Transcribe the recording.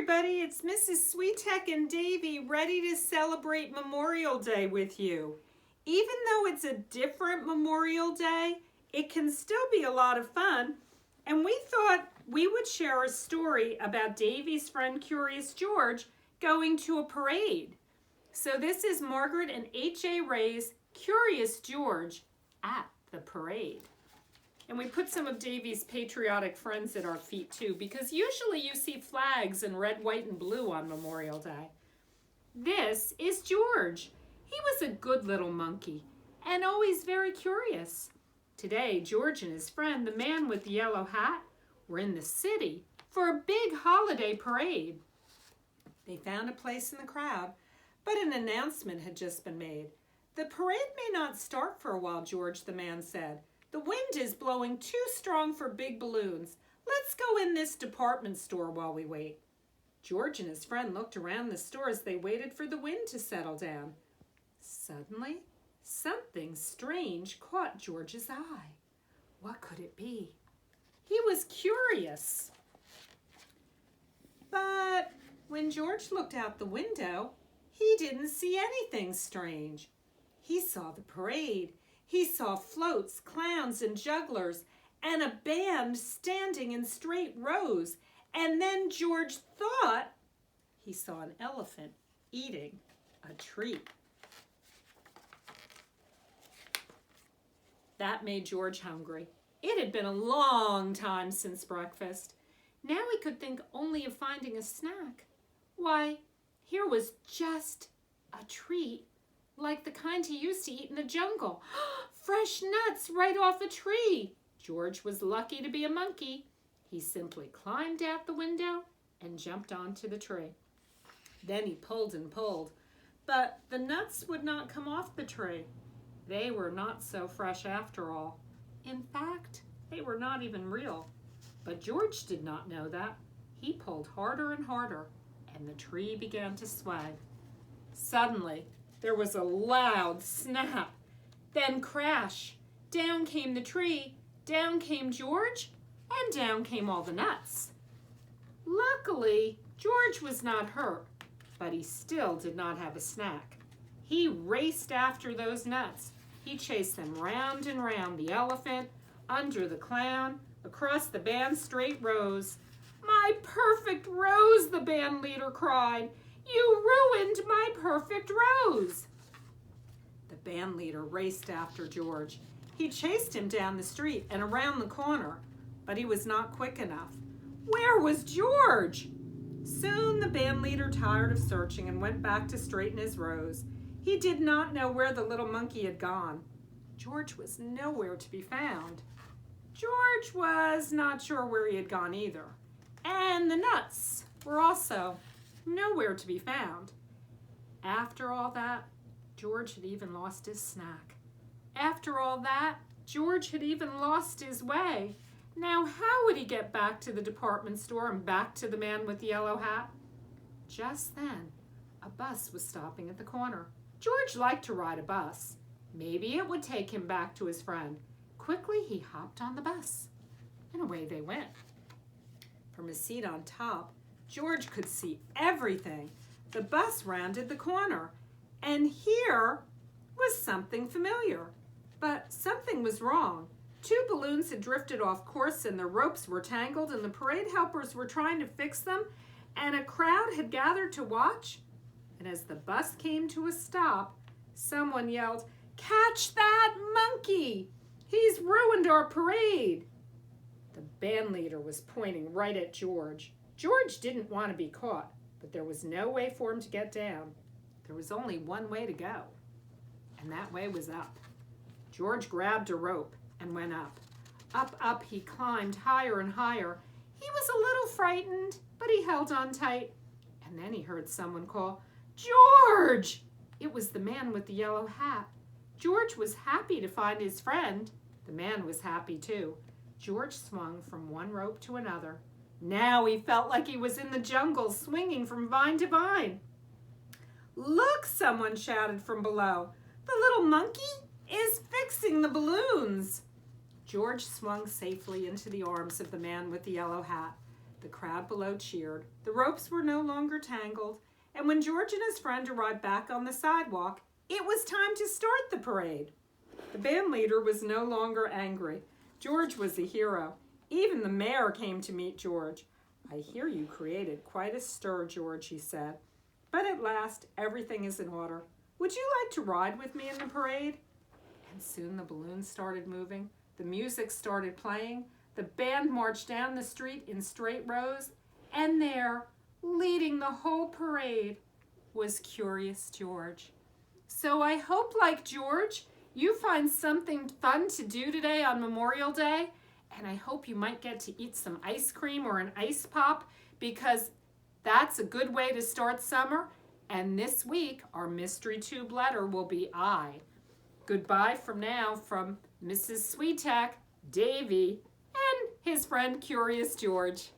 everybody, it's Mrs. Switek and Davy ready to celebrate Memorial Day with you. Even though it's a different Memorial Day, it can still be a lot of fun, and we thought we would share a story about Davy's friend Curious George going to a parade. So this is Margret and H.A. Ray's Curious George at the parade. And we put some of Davy's patriotic friends at our feet too, because usually you see flags in red, white, and blue on Memorial Day. This is George. He was a good little monkey and always very curious. Today, George and his friend, the man with the yellow hat, were in the city for a big holiday parade. They found a place in the crowd, but an announcement had just been made. The parade may not start for a while, George, the man said. The wind is blowing too strong for big balloons. Let's go in this department store while we wait. George and his friend looked around the store as they waited for the wind to settle down. Suddenly, something strange caught George's eye. What could it be? He was curious. But when George looked out the window, he didn't see anything strange. He saw the parade. He saw floats, clowns, and jugglers, and a band standing in straight rows. And then George thought he saw an elephant eating a treat. That made George hungry. It had been a long time since breakfast. Now he could think only of finding a snack. Why, here was just a treat, like the kind he used to eat in the jungle. Fresh nuts right off a tree. George was lucky to be a monkey. He simply climbed out the window and jumped onto the tree. Then he pulled and pulled, but the nuts would not come off the tree. They were not so fresh after all. In fact, they were not even real. But George did not know that. He pulled harder and harder, and the tree began to sway. Suddenly, there was a loud snap, then crash. Down came the tree, down came George, and down came all the nuts. Luckily, George was not hurt, but he still did not have a snack. He raced after those nuts. He chased them round and round the elephant, under the clown, across the band's straight rows. "My perfect rose," the band leader cried. "You ruined my perfect rose." The band leader raced after George. He chased him down the street and around the corner, but he was not quick enough. Where was George? Soon the band leader tired of searching and went back to straighten his rose. He did not know where the little monkey had gone. George was nowhere to be found. George was not sure where he had gone either. And the nuts were also nowhere to be found. After all that, George had even lost his snack. After all that, George had even lost his way. Now how would he get back to the department store and back to the man with the yellow hat? Just then, a bus was stopping at the corner. George liked to ride a bus. Maybe it would take him back to his friend. Quickly, he hopped on the bus, and away they went. From his seat on top, George could see everything. The bus rounded the corner, and here was something familiar. But something was wrong. 2 balloons had drifted off course, and the ropes were tangled, and the parade helpers were trying to fix them, and a crowd had gathered to watch. And as the bus came to a stop, someone yelled, "Catch that monkey! He's ruined our parade!" The band leader was pointing right at George. George didn't want to be caught, but there was no way for him to get down. There was only one way to go, and that way was up. George grabbed a rope and went up. Up, up he climbed higher and higher. He was a little frightened, but he held on tight. And then he heard someone call, "George!" It was the man with the yellow hat. George was happy to find his friend. The man was happy too. George swung from one rope to another. Now he felt like he was in the jungle, swinging from vine to vine. "Look," someone shouted from below. "The little monkey is fixing the balloons." George swung safely into the arms of the man with the yellow hat. The crowd below cheered. The ropes were no longer tangled, and when George and his friend arrived back on the sidewalk, it was time to start the parade. The band leader was no longer angry. George was a hero. Even the mayor came to meet George. "I hear you created quite a stir, George," he said. "But at last, everything is in order. Would you like to ride with me in the parade?" And soon the balloons started moving. The music started playing. The band marched down the street in straight rows. And there, leading the whole parade, was Curious George. So I hope, like George, you find something fun to do today on Memorial Day. And I hope you might get to eat some ice cream or an ice pop, because that's a good way to start summer. And this week, our mystery tube letter will be I. Goodbye from now from Mrs. Switek, Davy, and his friend Curious George.